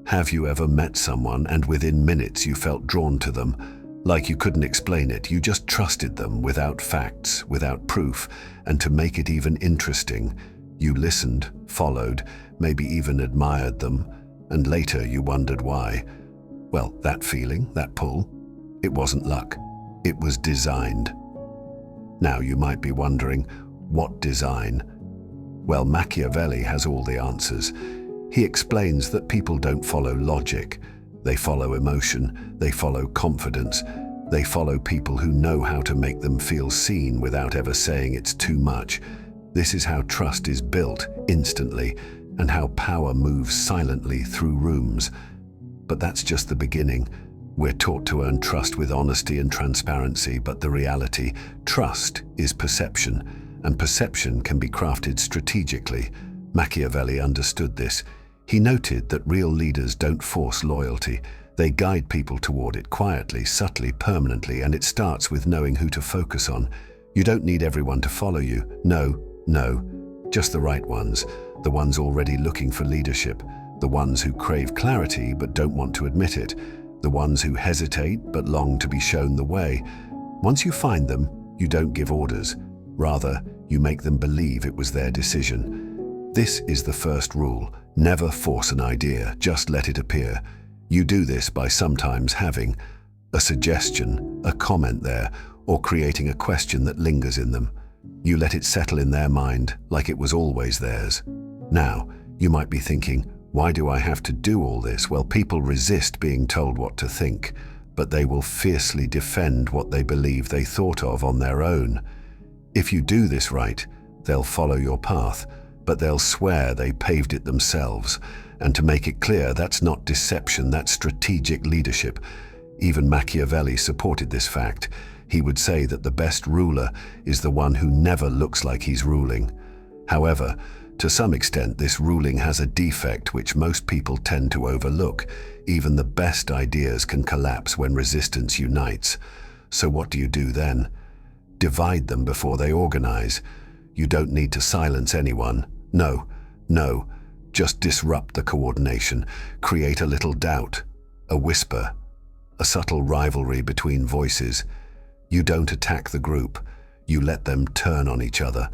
Have you ever met someone and within minutes you felt drawn to them? Like you couldn't explain it, you just trusted them without facts, without proof, and to make it even interesting, you listened, followed, maybe even admired them, and later you wondered why. Well, that feeling, that pull, it wasn't luck. It was designed. Now you might be wondering, what design? Well, Machiavelli has all the answers. He explains that people don't follow logic. They follow emotion, they follow confidence, they follow people who know how to make them feel seen without ever saying it's too much. This is how trust is built instantly and how power moves silently through rooms. But that's just the beginning. We're taught to earn trust with honesty and transparency, but the reality, trust is perception, and perception can be crafted strategically. Machiavelli understood this. He noted that real leaders don't force loyalty. They guide people toward it quietly, subtly, permanently, and it starts with knowing who to focus on. You don't need everyone to follow you. No, just the right ones, the ones already looking for leadership, the ones who crave clarity but don't want to admit it, the ones who hesitate but long to be shown the way. Once you find them, you don't give orders. Rather, you make them believe it was their decision. This is the first rule. Never force an idea, just let it appear. You do this by sometimes having a suggestion, a comment there, or creating a question that lingers in them. You let it settle in their mind like it was always theirs. Now, you might be thinking, why do I have to do all this? Well, people resist being told what to think, but they will fiercely defend what they believe they thought of on their own. If you do this right, they'll follow your path, but they'll swear they paved it themselves. And to make it clear, that's not deception, that's strategic leadership. Even Machiavelli supported this fact. He would say that the best ruler is the one who never looks like he's ruling. However, to some extent, this ruling has a defect which most people tend to overlook. Even the best ideas can collapse when resistance unites. So what do you do then? Divide them before they organize. You don't need to silence anyone. No, just disrupt the coordination. Create a little doubt, a whisper, a subtle rivalry between voices. You don't attack the group. You let them turn on each other.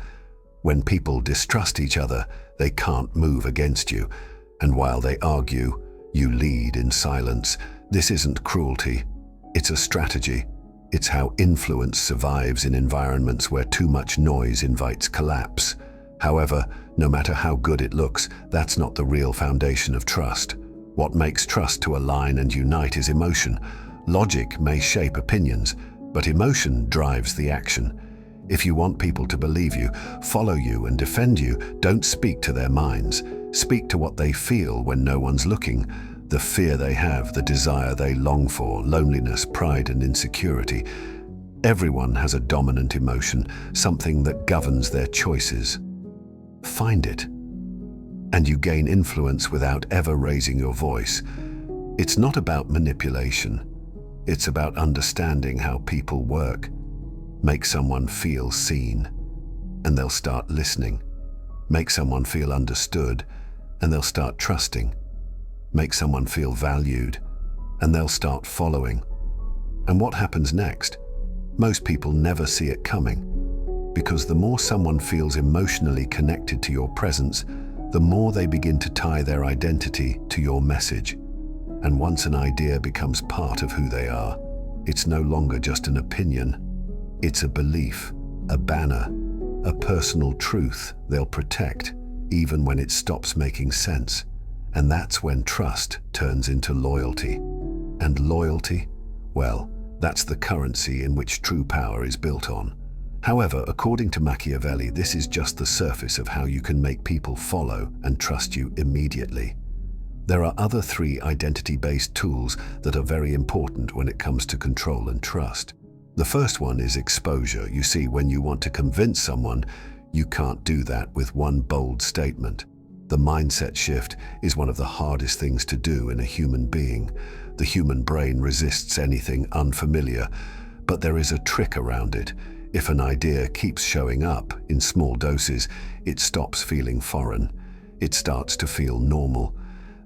When people distrust each other, they can't move against you. And while they argue, you lead in silence. This isn't cruelty. It's a strategy. It's how influence survives in environments where too much noise invites collapse. However, no matter how good it looks, that's not the real foundation of trust. What makes trust to align and unite is emotion. Logic may shape opinions, but emotion drives the action. If you want people to believe you, follow you, and defend you, don't speak to their minds. Speak to what they feel when no one's looking. The fear they have, the desire they long for, loneliness, pride, and insecurity. Everyone has a dominant emotion, something that governs their choices. Find it, and you gain influence without ever raising your voice. It's not about manipulation. It's about understanding how people work. Make someone feel seen, and they'll start listening. Make someone feel understood, and they'll start trusting. Make someone feel valued, and they'll start following. And what happens next? Most people never see it coming, because the more someone feels emotionally connected to your presence, the more they begin to tie their identity to your message. And once an idea becomes part of who they are, it's no longer just an opinion. It's a belief, a banner, a personal truth they'll protect, even when it stops making sense. And that's when trust turns into loyalty. And loyalty, well, that's the currency in which true power is built on. However, according to Machiavelli, this is just the surface of how you can make people follow and trust you immediately. There are other 3 identity-based tools that are very important when it comes to control and trust. The first one is exposure. You see, when you want to convince someone, you can't do that with one bold statement. The mindset shift is one of the hardest things to do in a human being. The human brain resists anything unfamiliar, but there is a trick around it. If an idea keeps showing up in small doses, it stops feeling foreign. It starts to feel normal.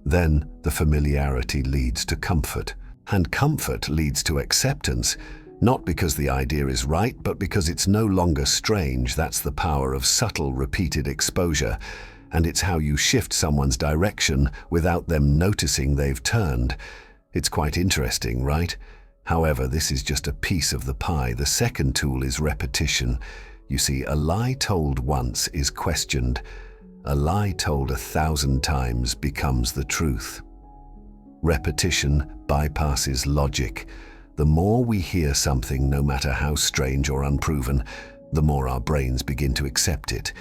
Then the familiarity leads to comfort. And comfort leads to acceptance, not because the idea is right, but because it's no longer strange. That's the power of subtle, repeated exposure. And it's how you shift someone's direction without them noticing they've turned. It's quite interesting, right? However, this is just a piece of the pie. The second tool is repetition. You see, a lie told once is questioned. A lie told 1,000 times becomes the truth. Repetition bypasses logic. The more we hear something, no matter how strange or unproven, the more our brains begin to accept it.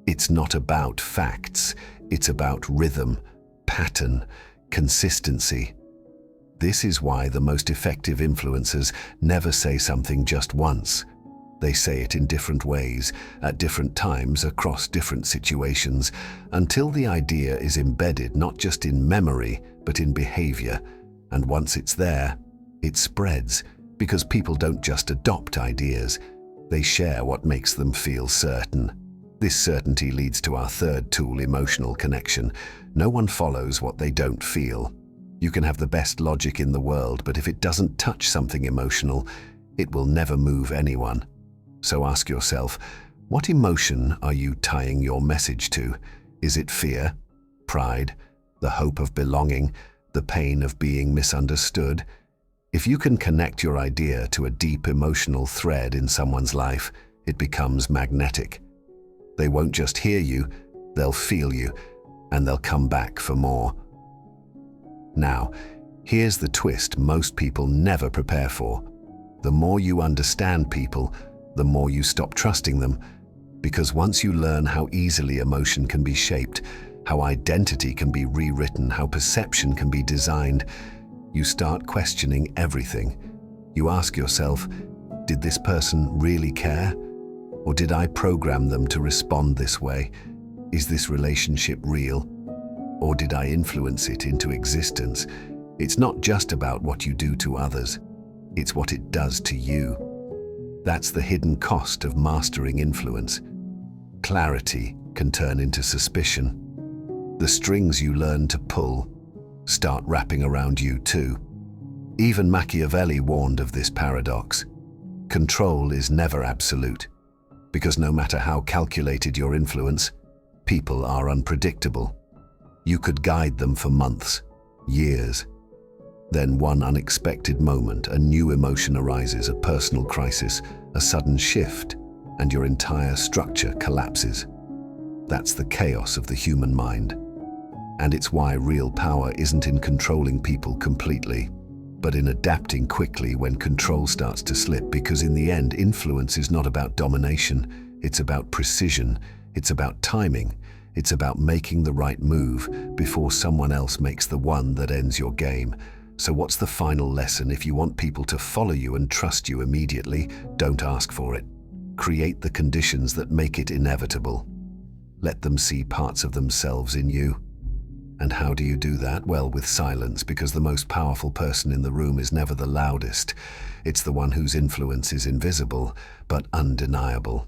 It's not about facts, it's about rhythm, pattern, consistency. This is why the most effective influencers never say something just once. They say it in different ways, at different times, across different situations, until the idea is embedded not just in memory, but in behavior. And once it's there, it spreads, because people don't just adopt ideas, they share what makes them feel certain. This certainty leads to our third tool, emotional connection. No one follows what they don't feel. You can have the best logic in the world, but if it doesn't touch something emotional, it will never move anyone. So ask yourself, what emotion are you tying your message to? Is it fear, pride, the hope of belonging, the pain of being misunderstood? If you can connect your idea to a deep emotional thread in someone's life, it becomes magnetic. They won't just hear you, they'll feel you, and they'll come back for more. Now, here's the twist most people never prepare for. The more you understand people, the more you stop trusting them, because once you learn how easily emotion can be shaped, how identity can be rewritten, how perception can be designed, you start questioning everything. You ask yourself, did this person really care? Or did I program them to respond this way? Is this relationship real? Or did I influence it into existence? It's not just about what you do to others, it's what it does to you. That's the hidden cost of mastering influence. Clarity can turn into suspicion. The strings you learn to pull start wrapping around you too. Even Machiavelli warned of this paradox. Control is never absolute, because no matter how calculated your influence, people are unpredictable. You could guide them for months, years. Then one unexpected moment, a new emotion arises, a personal crisis, a sudden shift, and your entire structure collapses. That's the chaos of the human mind. And it's why real power isn't in controlling people completely, but in adapting quickly when control starts to slip, because in the end, influence is not about domination, it's about precision, it's about timing, it's about making the right move before someone else makes the one that ends your game. So what's the final lesson? If you want people to follow you and trust you immediately, don't ask for it. Create the conditions that make it inevitable. Let them see parts of themselves in you. And how do you do that? Well, with silence, because the most powerful person in the room is never the loudest. It's the one whose influence is invisible, but undeniable.